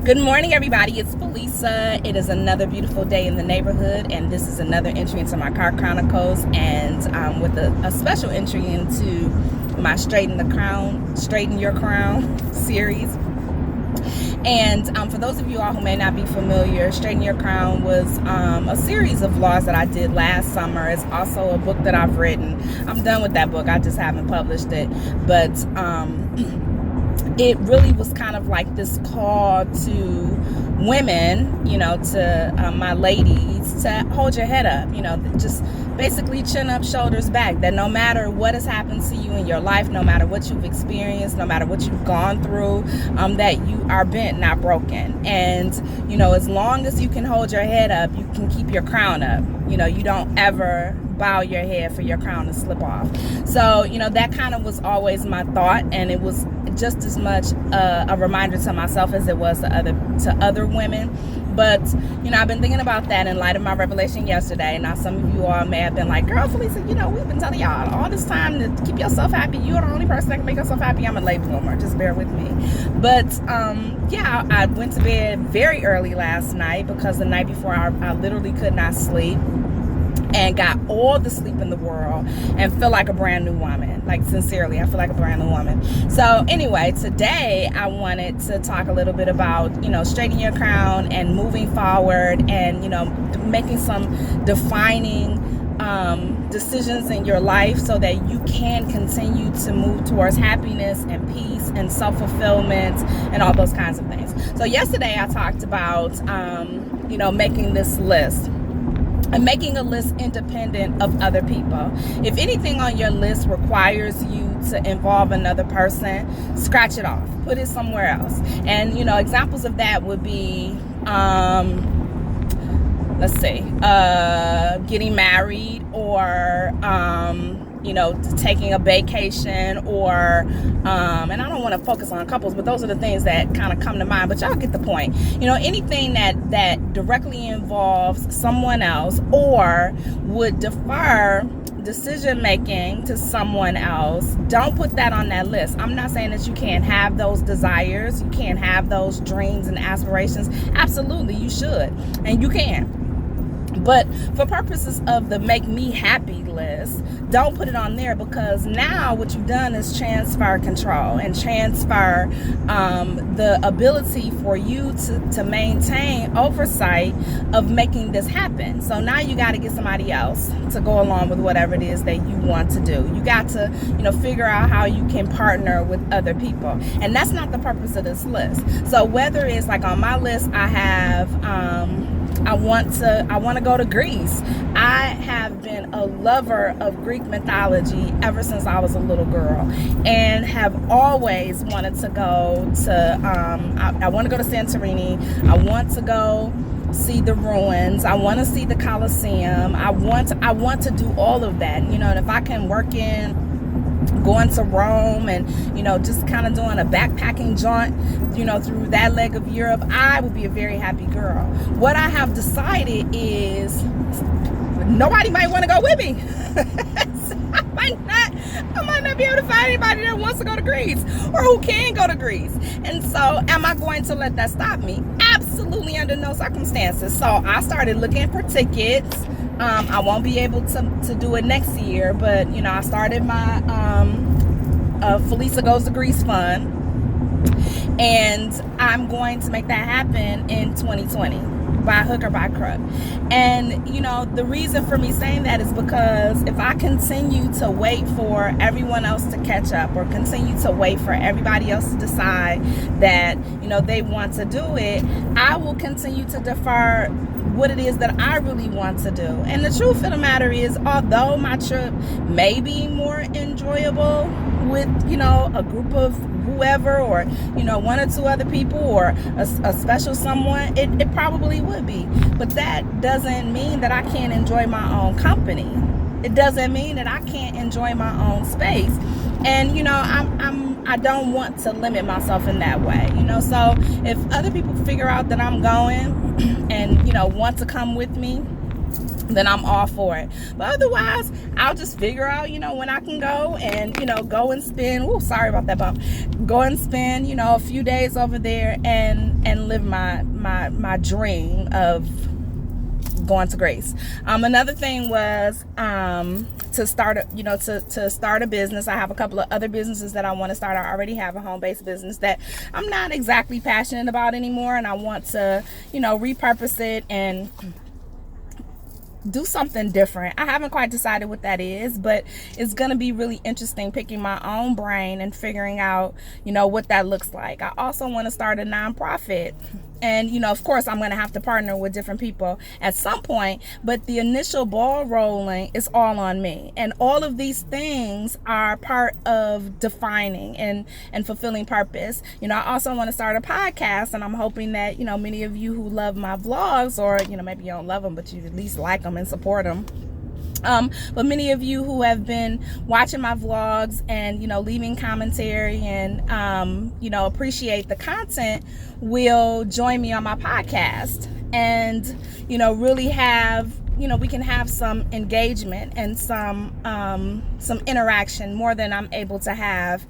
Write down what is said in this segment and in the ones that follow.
Good morning, everybody. It's Felisa. It is another beautiful day in the neighborhood, and this is another entry into my car chronicles, and with a special entry into my Straighten Your Crown series. And for those of you all who may not be familiar, Straighten Your Crown was a series of laws that I did last summer. It's also a book that I've written. I'm done with that book. I just haven't published it, but it really was kind of like this call to women, to my ladies, to hold your head up, just basically chin up, shoulders back, that no matter what has happened to you in your life, no matter what you've experienced, no matter what you've gone through, that you are bent, not broken. And, as long as you can hold your head up, you can keep your crown up. You don't ever bow your head for your crown to slip off. So, that kind of was always my thought, and it was just as much a reminder to myself as it was to other women. But, I've been thinking about that in light of my revelation yesterday. Now, some of you all may have been like, girl, Felisa, we've been telling y'all all this time to keep yourself happy. You're the only person that can make yourself happy. I'm a late bloomer. Just bear with me. But, I went to bed very early last night because the night before I literally could not sleep, and got all the sleep in the world and feel like a brand new woman. Like, sincerely, I feel like a brand new woman. So anyway, today I wanted to talk a little bit about, straightening your crown and moving forward, and, making some defining decisions in your life so that you can continue to move towards happiness and peace and self-fulfillment and all those kinds of things. So yesterday I talked about, making this list. And making a list independent of other people. If anything on your list requires you to involve another person, scratch it off. Put it somewhere else. And, examples of that would be, getting married, or, taking a vacation, or, and I don't want to focus on couples, but those are the things that kind of come to mind, but y'all get the point. Anything that directly involves someone else or would defer decision making to someone else, don't put that on that list. I'm not saying that you can't have those desires, you can't have those dreams and aspirations. Absolutely, you should, and you can. But for purposes of the make me happy list, don't put it on there, because now what you've done is transfer control and transfer the ability for you to maintain oversight of making this happen. So now you got to get somebody else to go along with whatever it is that you want to do. You got to, figure out how you can partner with other people. And that's not the purpose of this list. So whether it's like on my list, I have, I want to go to Greece. I have been a lover of Greek mythology ever since I was a little girl, and have always wanted to go to, I want to go to Santorini. I want to go see the ruins. I want to see the Colosseum. I want to do all of that. And if I can work in going to Rome and, just kind of doing a backpacking jaunt, through that leg of Europe, I would be a very happy girl. What I have decided is nobody might want to go with me. So I might not be able to find anybody that wants to go to Greece or who can go to Greece. And so am I going to let that stop me? Absolutely, under no circumstances. So I started looking for tickets. I won't be able to do it next year, but I started my Felisa Goes to Greece fund, and I'm going to make that happen in 2020 by hook or by crook. And the reason for me saying that is because if I continue to wait for everyone else to catch up, or continue to wait for everybody else to decide that they want to do it, I will continue to defer what it is that I really want to do. And the truth of the matter is, although my trip may be more enjoyable with a group of whoever, or one or two other people, or a special someone, it probably would be, but that doesn't mean that I can't enjoy my own company. It doesn't mean that I can't enjoy my own space. And I don't want to limit myself in that way. So if other people figure out that I'm going and want to come with me, then I'm all for it. But otherwise, I'll just figure out, when I can go and, go and spend, sorry about that bump, go and spend, a few days over there and live my dream of going to Grace. Another thing was to start to start a business. I have a couple of other businesses that I want to start. I already have a home-based business that I'm not exactly passionate about anymore, and I want to repurpose it and do something different. I haven't quite decided what that is, but it's going to be really interesting picking my own brain and figuring out, what that looks like. I also want to start a nonprofit. And, of course, I'm going to have to partner with different people at some point, but the initial ball rolling is all on me. And all of these things are part of defining and fulfilling purpose. I also want to start a podcast, and I'm hoping that, many of you who love my vlogs, or, maybe you don't love them, but you at least like them and support them. But many of you who have been watching my vlogs and, leaving commentary and, appreciate the content will join me on my podcast and, really have, we can have some engagement and some interaction more than I'm able to have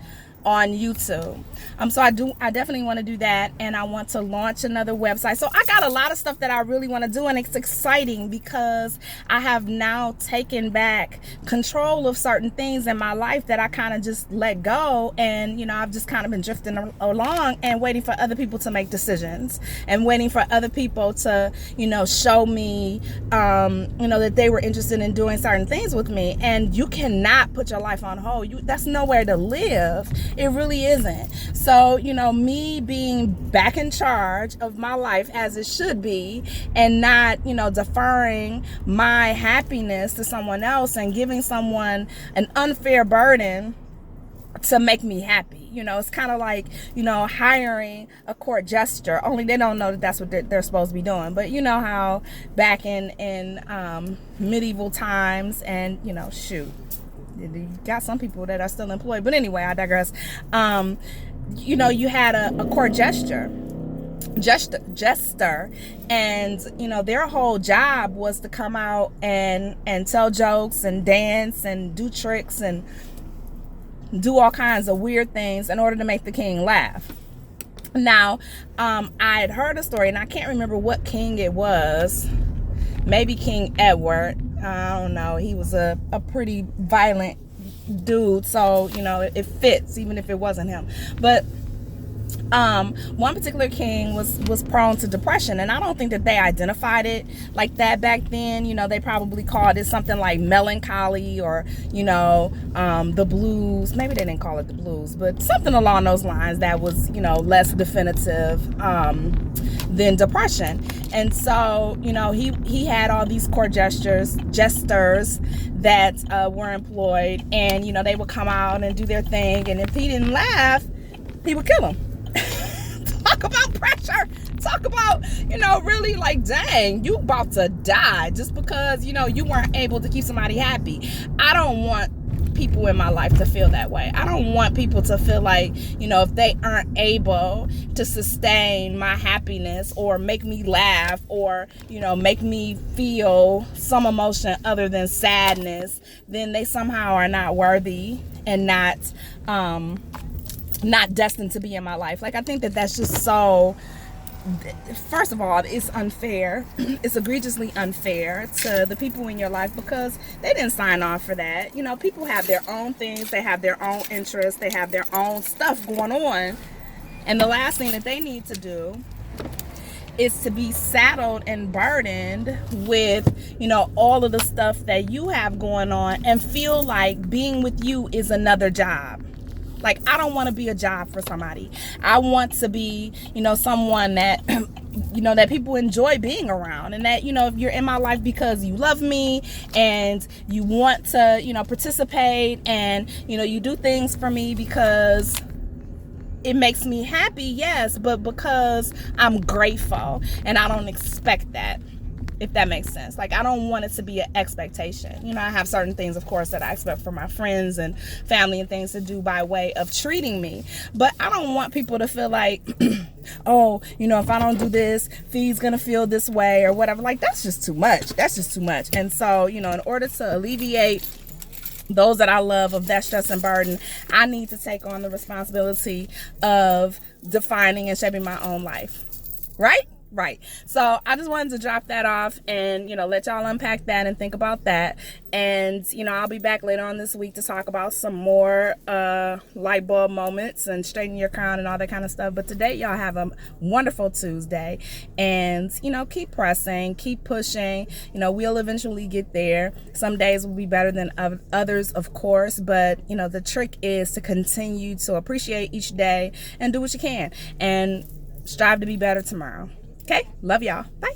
on YouTube. So I definitely want to do that, and I want to launch another website. So I got a lot of stuff that I really want to do, and it's exciting because I have now taken back control of certain things in my life that I kind of just let go, and I've just kind of been drifting along and waiting for other people to make decisions and waiting for other people to show me that they were interested in doing certain things with me. And you cannot put your life on hold. That's nowhere to live. It really isn't. So, me being back in charge of my life as it should be, and not, deferring my happiness to someone else and giving someone an unfair burden to make me happy. It's kind of like, hiring a court jester, only they don't know that that's what they're supposed to be doing. But you know how back in medieval times, and, shoot, you got some people that are still employed. But anyway, I digress. You had a court jester, and their whole job was to come out and tell jokes and dance and do tricks and do all kinds of weird things in order to make the king laugh. Now, I had heard a story, and I can't remember what king it was. Maybe King Edward. I don't know. He was a pretty violent dude, so it fits even if it wasn't him. But one particular king was prone to depression, and I don't think that they identified it like that back then. They probably called it something like melancholy, or the blues. Maybe they didn't call it the blues, but something along those lines that was less definitive than depression. And so he had all these court jesters that were employed, and they would come out and do their thing, and if he didn't laugh, he would kill him. Talk about pressure. Talk about, really like, dang, you about to die just because, you weren't able to keep somebody happy. I don't want people in my life to feel that way. I don't want people to feel like, if they aren't able to sustain my happiness or make me laugh or, make me feel some emotion other than sadness, then they somehow are not worthy and not destined to be in my life. Like, I think that that's just so, first of all, it's unfair. It's egregiously unfair to the people in your life because they didn't sign on for that. People have their own things, they have their own interests, they have their own stuff going on, and the last thing that they need to do is to be saddled and burdened with, all of the stuff that you have going on and feel like being with you is another job. Like, I don't want to be a job for somebody. I want to be, someone that, that people enjoy being around, and that, if you're in my life because you love me and you want to, participate, and, you do things for me because it makes me happy, yes, but because I'm grateful, and I don't expect that. if that makes sense. Like, I don't want it to be an expectation. You know, I have certain things, of course, that I expect from my friends and family and things to do by way of treating me. But I don't want people to feel like, oh, you know, if I don't do this, Fee's gonna feel this way or whatever. Like, that's just too much. That's just too much. And so, you know, in order to alleviate those that I love of that stress and burden, I need to take on the responsibility of defining and shaping my own life. Right. So I just wanted to drop that off and, you know, let y'all unpack that and think about that. And, you know, I'll be back later on this week to talk about some more light bulb moments and straighten your crown and all that kind of stuff. But today, y'all have a wonderful Tuesday. And, you know, keep pressing, keep pushing. You know, we'll eventually get there. Some days will be better than others, of course. But, you know, the trick is to continue to appreciate each day and do what you can. And strive to be better tomorrow. Okay? Love y'all. Bye.